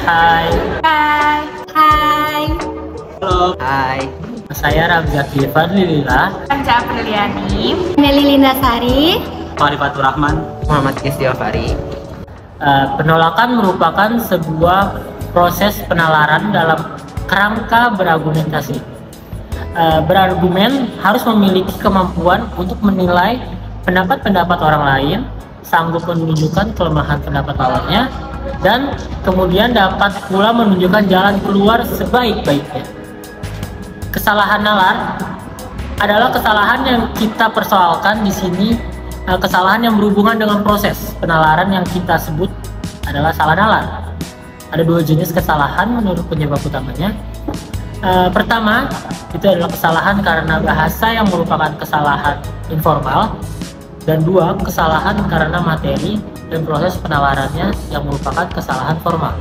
Hai. Hai. Hai. Halo. Hai. Saya Ramzaki Fadlilillah. Panca Apriliani. Meli Lindasari. Farifatur Rahman. Muhammad Kistiafari. Penolakan merupakan sebuah proses penalaran dalam kerangka berargumentasi. Berargumen harus memiliki kemampuan untuk menilai pendapat-pendapat orang lain, sanggup menunjukkan kelemahan pendapat lawannya, dan kemudian dapat pula menunjukkan jalan keluar sebaik-baiknya. Kesalahan nalar adalah kesalahan yang kita persoalkan di sini, kesalahan yang berhubungan dengan proses penalaran yang kita sebut adalah salah nalar. Ada dua jenis kesalahan menurut penyebab utamanya. Pertama, itu adalah kesalahan karena bahasa yang merupakan kesalahan informal, dan dua, kesalahan karena materi dan proses penalarannya yang merupakan kesalahan formal.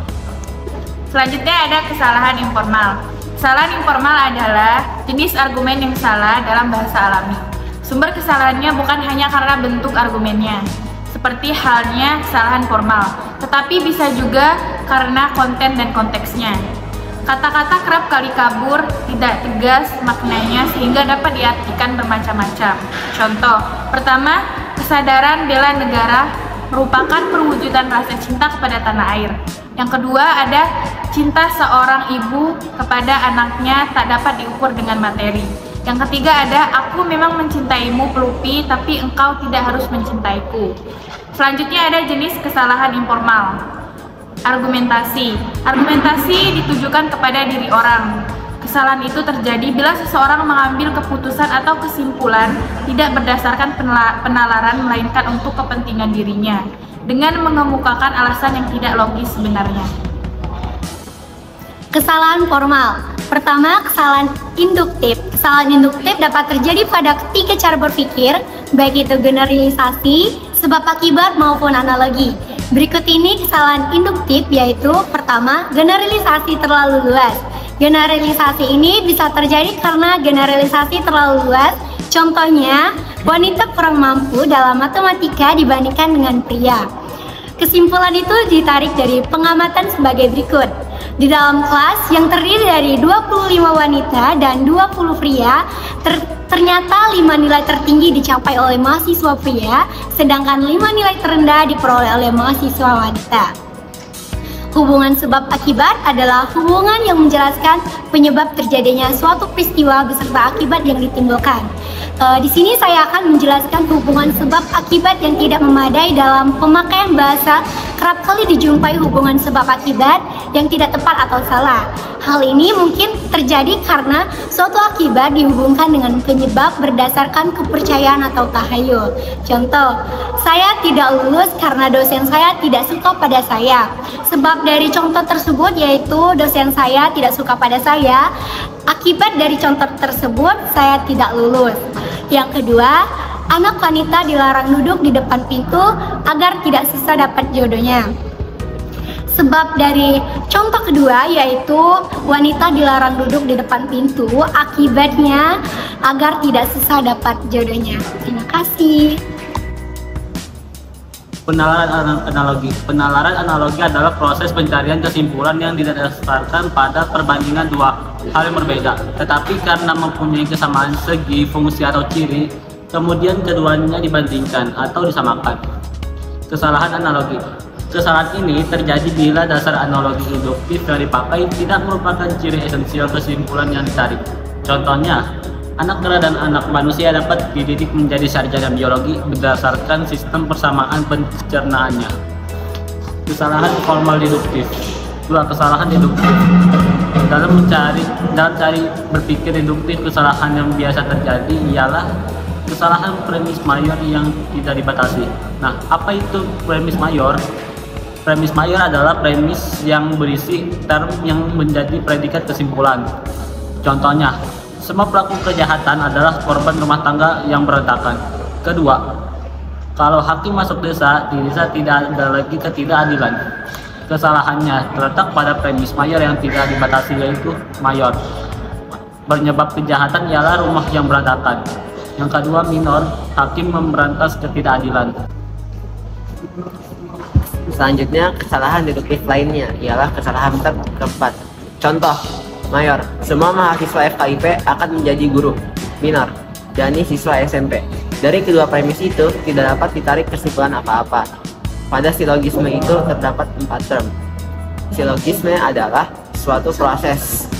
Selanjutnya ada kesalahan informal. Kesalahan informal adalah jenis argumen yang salah dalam bahasa alami. Sumber kesalahannya bukan hanya karena bentuk argumennya, seperti halnya kesalahan formal, tetapi bisa juga karena konten dan konteksnya. Kata-kata kerap kali kabur, tidak tegas maknanya sehingga dapat diartikan bermacam-macam. Contoh, pertama, kesadaran bela negara merupakan perwujudan rasa cinta kepada tanah air. Yang kedua, ada cinta seorang ibu kepada anaknya tak dapat diukur dengan materi. Yang ketiga ada, aku memang mencintaimu Pelupi, tapi engkau tidak harus mencintaiku. Selanjutnya ada jenis kesalahan informal. Argumentasi. Argumentasi ditujukan kepada diri orang. Kesalahan itu terjadi bila seseorang mengambil keputusan atau kesimpulan tidak berdasarkan penalaran, melainkan untuk kepentingan dirinya, dengan mengemukakan alasan yang tidak logis sebenarnya. Kesalahan formal. Pertama, kesalahan induktif. Kesalahan induktif dapat terjadi pada ketiga cara berpikir, baik itu generalisasi, sebab akibat maupun analogi. Berikut ini kesalahan induktif, yaitu pertama, generalisasi terlalu luas. Generalisasi ini bisa terjadi karena generalisasi terlalu luas. Contohnya, wanita kurang mampu dalam matematika dibandingkan dengan pria. Kesimpulan itu ditarik dari pengamatan sebagai berikut. Di dalam kelas yang terdiri dari 25 wanita dan 20 pria, ternyata 5 nilai tertinggi dicapai oleh mahasiswa pria, sedangkan 5 nilai terendah diperoleh oleh mahasiswa wanita. Hubungan sebab akibat adalah hubungan yang menjelaskan penyebab terjadinya suatu peristiwa beserta akibat yang ditimbulkan. Di sini saya akan menjelaskan hubungan sebab akibat yang tidak memadai dalam pemakaian bahasa. Kerap kali dijumpai hubungan sebab akibat yang tidak tepat atau salah. Hal ini mungkin terjadi karena suatu akibat dihubungkan dengan penyebab berdasarkan kepercayaan atau tahayul. Contoh, saya tidak lulus karena dosen saya tidak suka pada saya. Sebab dari contoh tersebut yaitu dosen saya tidak suka pada saya. Akibat dari contoh tersebut saya tidak lulus. Yang kedua, anak wanita dilarang duduk di depan pintu agar tidak susah dapat jodohnya. Sebab dari contoh kedua yaitu wanita dilarang duduk di depan pintu, akibatnya agar tidak susah dapat jodohnya. Terima kasih. Penalaran analogi. Penalaran analogi adalah proses pencarian kesimpulan yang didasarkan pada perbandingan dua hal yang berbeda, tetapi karena mempunyai kesamaan segi, fungsi atau ciri, kemudian keduanya dibandingkan atau disamakan. Kesalahan analogi. Kesalahan ini terjadi bila dasar analogi induktif yang dipakai tidak merupakan ciri esensial kesimpulan yang ditarik. Contohnya, anak kera dan anak manusia dapat dididik menjadi sarjana biologi berdasarkan sistem persamaan pencernaannya. Kesalahan formal deduktif. Dua kesalahan deduktif. Dalam cari berpikir deduktif, kesalahan yang biasa terjadi ialah kesalahan premis mayor yang tidak dibatasi. Nah, apa itu premis mayor? Premis mayor adalah premis yang berisi term yang menjadi predikat kesimpulan. Contohnya, semua pelaku kejahatan adalah korban rumah tangga yang berantakan. Kedua, kalau hakim masuk desa, di desa tidak ada lagi ketidakadilan. Kesalahannya terletak pada premis mayor yang tidak dibatasi, yaitu mayor. Penyebab kejahatan ialah rumah yang berantakan. Yang kedua, minor, hakim memberantas ketidakadilan. Selanjutnya, kesalahan deduktif lainnya ialah kesalahan keempat. Contoh, mayor, semua mahasiswa FKIP akan menjadi guru. Minor, yakni siswa SMP. Dari kedua premis itu tidak dapat ditarik kesimpulan apa-apa. Pada silogisme itu terdapat 4 term. Silogisme adalah suatu proses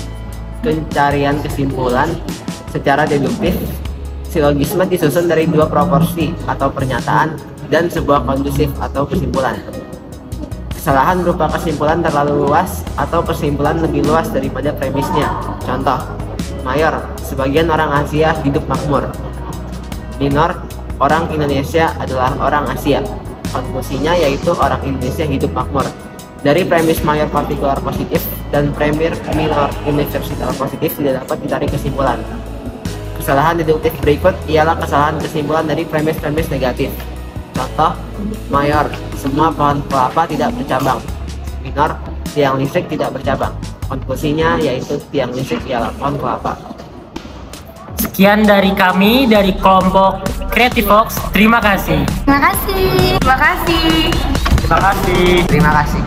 pencarian kesimpulan secara deduktif. Silogisme disusun dari 2 proporsi atau pernyataan dan sebuah kondusif atau kesimpulan. Kesalahan berupa kesimpulan terlalu luas atau kesimpulan lebih luas daripada premisnya. Contoh, mayor, sebagian orang Asia hidup makmur. Minor, orang Indonesia adalah orang Asia. Konklusinya yaitu orang Indonesia hidup makmur. Dari premis mayor partikular positif dan premis minor universal positif tidak dapat ditarik kesimpulan. Kesalahan deduktif berikut ialah kesalahan kesimpulan dari premis-premis negatif. Contoh, mayor, semua pohon kelapa tidak bercabang. Minor, tiang listrik tidak bercabang. Konklusinya yaitu tiang listrik ialah pohon kelapa. Sekian dari kami dari kelompok Creative Fox. Terima kasih. Terima kasih. Terima kasih. Terima kasih. Terima kasih.